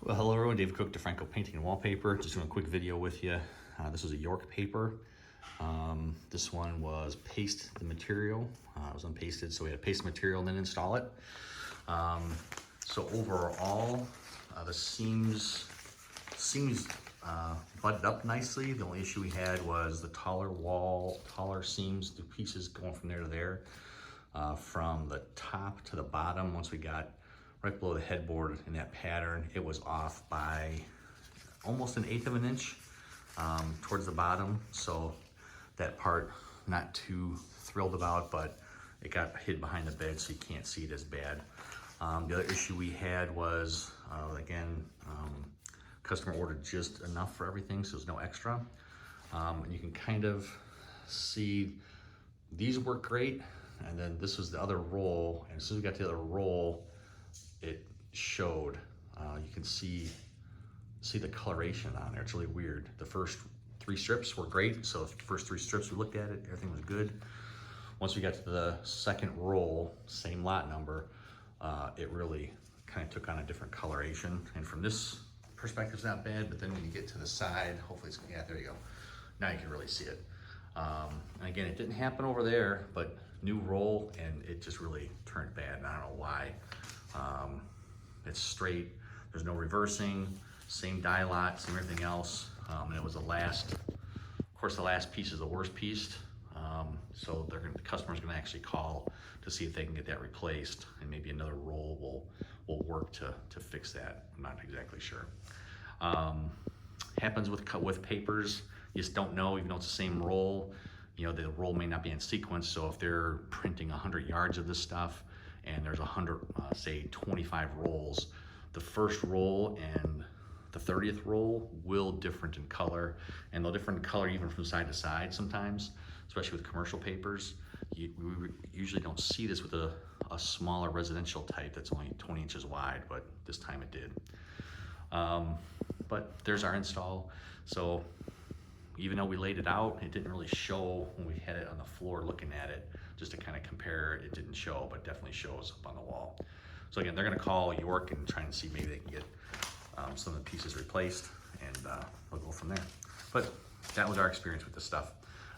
Well, hello everyone, Dave Cook, D'Franco Painting Wallpaper. Just doing a quick video with you. This was a York paper. This one was paste the material. It was unpasted, so we had to paste the material and then install it. So overall, the seams butted up nicely. The only issue we had was the taller seams, the pieces going from there to there. From the top to the bottom, once we got right below the headboard in that pattern, it was off by almost 1/8 of an inch towards the bottom. So that part, not too thrilled about, but it got hid behind the bed so you can't see it as bad. The other issue we had was, customer ordered just enough for everything, so there's no extra. And you can kind of see these work great, and then this was the other roll, and as soon as we got to the other roll, it showed. You can see the coloration on there. It's really weird. The first 3 strips were great, so the first 3 strips we looked at it, everything was good. Once we got to the second roll, same lot number, it really kind of took on a different coloration. And from this perspective, it's not bad, but then when you get to the side, hopefully it's, yeah, there you go. Now you can really see it. And again, it didn't happen over there, but new roll, and it just really turned bad, and I don't know why. It's straight, there's no reversing, same die lot, same everything else. And it was the last, of course, the last piece is the worst piece. So the customer's gonna actually call to see if they can get that replaced, and maybe another roll will work to fix that. I'm not exactly sure. Happens with papers, you just don't know, even though it's the same roll. You know, the roll may not be in sequence, so if they're printing 100 yards of this stuff and there's 100, say 25 rolls, the first roll and the 30th roll will different in color, and they'll differ in color even from side to side sometimes, especially with commercial papers. We usually don't see this with a smaller residential type that's only 20 inches wide, but this time it did. But there's our install. So even though we laid it out, it didn't really show when we had it on the floor looking at it, just to kind of compare. It didn't show, but definitely shows up on the wall. So again, they're gonna call York and try and see maybe they can get some of the pieces replaced, and we'll go from there. But that was our experience with this stuff.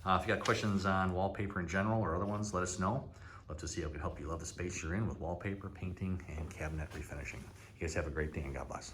If you got questions on wallpaper in general or other ones, let us know. Love to see how we can help you love the space you're in with wallpaper, painting, and cabinet refinishing. You guys have a great day, and God bless.